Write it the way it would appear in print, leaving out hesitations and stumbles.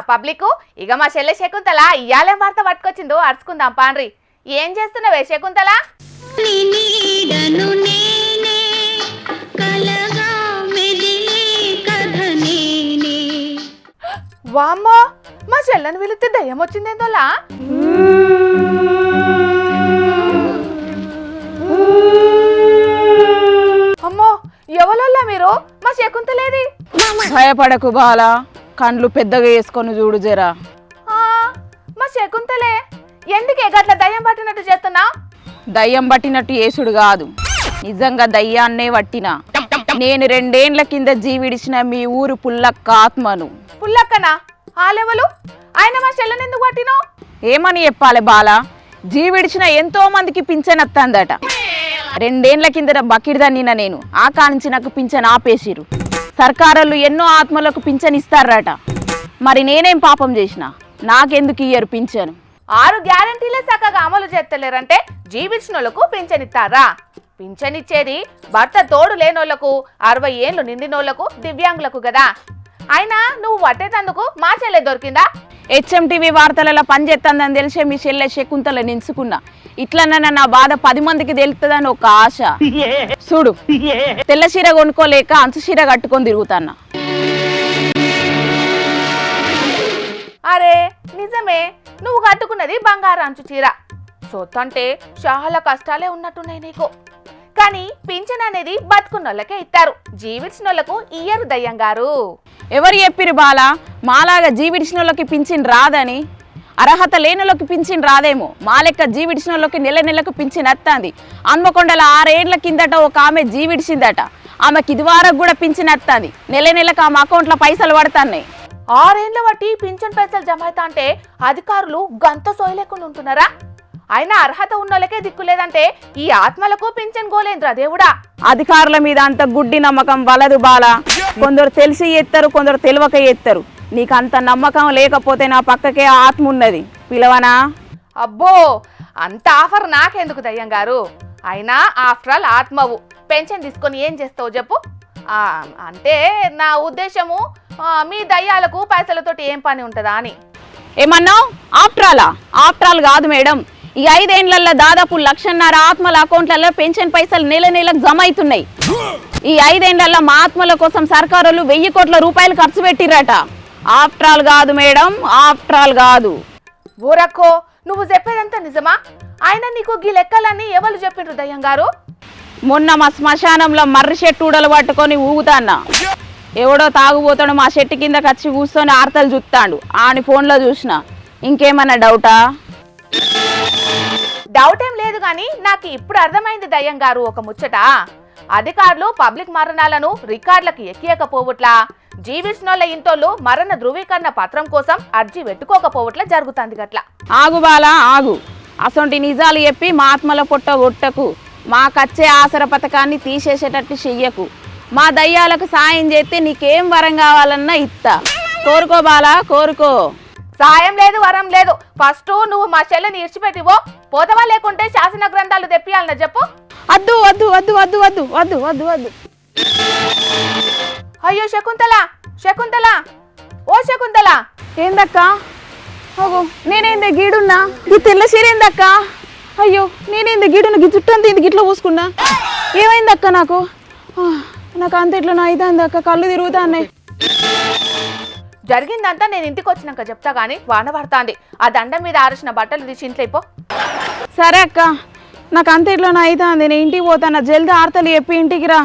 Public ఇక మా చెల్లె శకుంతల ఇయాలేం వార్త పట్టుకొచ్చిందో అరుచుకుందాం పాండ్రి. ఏం చేస్తున్నావే శకుంతల? వామ్మో, మా చెల్లెని వెళితే దయ్యం వచ్చిందేందోలా? అమ్మో, ఎవరల్లా మీరు? మా శకుంతలేది? భయపడకు బాలా, కండ్లు పెద్దగా వేసుకొని చూడు జరా. మా శకుంతలే ఎందుకే గట్ల దయ్యం పట్టినట్టు చేస్తున్నా? దయ్యం పట్టినట్టు యేసుడు కాదు, నిజంగా దయ్యాన్నే పట్టినా. నేను 2 ఏండ్ల కింద జీవిడిచిన మీ ఊరు పుల్లక్క ఆత్మను. పుల్లక్కనా? ఆ లెవలు ఆయన మా చెల్లెని ఎందుకు పట్టినో? ఏమని చెప్పాలి బాలా, జీవిడిచిన ఎంతో మందికి పింఛన్ వస్తుందట. 2 ఏండ్ల కింద బకిడిదన్నిన నేను, ఆ కానించి నాకు పింఛన్ ఆపేసిరు. సర్కారోళ్ళు ఎన్నో ఆత్మలకు పింఛన్ ఇస్తారట. మరి నేనేం పాపం చేసిన, నాకెందుకు ఇయ్యరు పింఛను? 6 గ్యారెంటీలే చక్కగా అమలు చేస్తలేరంటే జీవించిన వాళ్ళకు పింఛన్ ఇస్తారా? పింఛన్ ఇచ్చేది భర్త తోడు లేనోళ్లకు, 60 ఏళ్ళు నిండినోళ్లకు, దివ్యాంగులకు కదా. అయినా నువ్వు పట్టేటందుకు మా చెల్లె దొరికిందా? HMTV వార్తలలో పనిచేస్తుందని తెలిసే మీ చెల్లె శకుంతల నించుకున్నా. ఇట్లన్నా నా బాధ 10 మందికి తెలుస్తుందని ఒక ఆశ. చూడు, తెల్ల చీర కొనుక్కోలేక అంచు చీర కట్టుకొని తిరుగుతాన్నా. అరే నిజమే, నువ్వు కట్టుకున్నది బంగారు అంచు చీర. సొత్తంటే చాలా కష్టాలే ఉన్నట్టున్నాయి నీకు. కానీ పింఛన్ అనేది బతుకున్నోళ్ళకే ఇస్తారు, జీవించినోళ్లకు ఇయ్యరు దయ్యం గారు. ఎవరు చెప్పిరు బాలా మాలాగా జీవిడిచిన వాళ్ళకి పింఛన్ రాదని? అర్హత లేనులకి పింఛన్ రాదేమో, మా లెక్క జీవిడిచిన వాళ్ళకి నెలకు పింఛన్ వస్తుంది. హన్మకొండల 6 ఏండ్ల కిందట ఒక ఆమె జీవిడిచిందట, ఆమెకి ఇదివరకు కూడా పింఛన్ వస్తుంది. నెలకు ఆమె అకౌంట్లో పైసలు పడుతున్నాయి. 6 ఏండ్ల బట్టి పింఛన్ పైసలు జమ అవుతా అంటే అధికారులు గంత సోయలేకుండా ఉంటున్నారా? అయినా అర్హత ఉన్నోళ్ళకే దిక్కు లేదంటే ఈ ఆత్మలకు పింఛన్ గోలేంద్ర దేవుడా. అధికారుల మీద అంత గుడ్డి నమ్మకం వలదు బాలా. కొందరు తెలిసి ఎత్తారు, కొందరు తెలియక ఎత్తారు. నీకు అంత నమ్మకం లేకపోతే నా పక్కకే ఆత్మ ఉన్నది, పిలవనా? అబ్బో, అంత ఆఫర్ నాకెందుకు దయ్యం గారు? అయినా ఆఫ్టర్ ఆల్ ఆత్మవు, పెన్షన్ తీసుకొని ఏం చేస్తావు చెప్పు. అంటే నా ఉద్దేశము మీ దయ్యాలకు పైసలతోటి ఏం పని ఉంటుందా అని. ఏమన్నావు? ఆఫ్టర్ ఆల్ కాదు మేడం, ఈ 5 ఏండ్లలో దాదాపు 1,50,000 ఆత్మల అకౌంట్లలో పెన్షన్ పైసలు నెలకు జమ అవుతున్నాయి. ఈ 5 ఏండ్లలో మా ఆత్మల కోసం సర్కారులు 1000 కోట్ల రూపాయలు ఖర్చు పెట్టిరట. ఆఫ్టర్ ఆల్ కాదు మేడం, ఆఫ్టర్ ఆల్ కాదు. ఊరక్కో, నువ్వు చెప్పేదంతా నిజమా? ఆయన నీకు గీ లెక్కలన్నీ ఎవరు చెప్పిండ్రు దయ్యం గారు? మొన్న మా శ్మశానంలో మర్రి చెట్టు ఊడలు పట్టుకొని ఊగుతాన్నా. ఎవడో తాగుపోతాడు మా చెట్టు కింద వచ్చి కూర్చొని ఆర్తలు చూస్తాడు. ఆని ఫోన్లో చూసిన. ఇంకేమన్నా డౌటా? డౌట్ ఏం లేదు కానీ నాకు ఇప్పుడు అర్థమైంది దయ్యం గారు ఒక ముచ్చట. అధికారులు పబ్లిక్ మరణాలను రికార్డులకు ఎక్కియకపోవట్లా, జీవించినోళ్ళ ఇంటోళ్ళు మరణ ధృవీకరణ పత్రం కోసం అర్జీ పెట్టుకోకపోవట్లా జరుగుతుంది గట్లా. ఆగు బాలా ఆగు, అసొంటి నిజాలు చెప్పి మా ఆత్మల పొట్ట కొట్టకు. మాకచ్చే ఆసర పథకాన్ని తీసేసేటట్టు చెయ్యకు. మా దయ్యాలకు సాయం చేస్తే నీకేం వరం కావాలన్నా ఇస్తా. కోరుకో బాలా, కోరుకో. సాయం లేదు, వరం లేదు. ఫస్ట్ నువ్వు మా చెల్లెని ఇడిచిపెట్టివో, పోతవా లేకుంటే శాసన గ్రంథాలు తెప్పియాలన్నా చెప్పు. వద్దు వద్దు వద్దు వద్దు వద్దు వద్దు వద్దు వద్దు. అయ్యో శకుంతల, శకుంతల, ఓ శకుంతల. ఏందక్క? అగో నేనేందే గీడున్నా, ఈ తెల్ల చీరేందక్క? అయ్యో నేనేందే గీడున్నా, గీ చుట్టూ అంతా ఇంత గిట్లా పూసుకున్నా. ఏమైందక్క నాకు? నాకు అంత ఇట్లా నా అయిపోయింది అక్క, కళ్ళు తిరుగుతా అన్నాయి. జరిగిందంతా నేను ఇంటికి వచ్చినాక చెప్తా గానీ వాన పడుతుంది. ఆ దండం మీద ఆరేసిన బట్టలు తీసి ఇంట్లో అయిపో. సరే అక్క, నాకు అంత ఇట్లా నా అవుతుంది, నేను ఇంటికి పోతాను. జల్దీ ఆర్తలు చెప్పి ఇంటికి రా.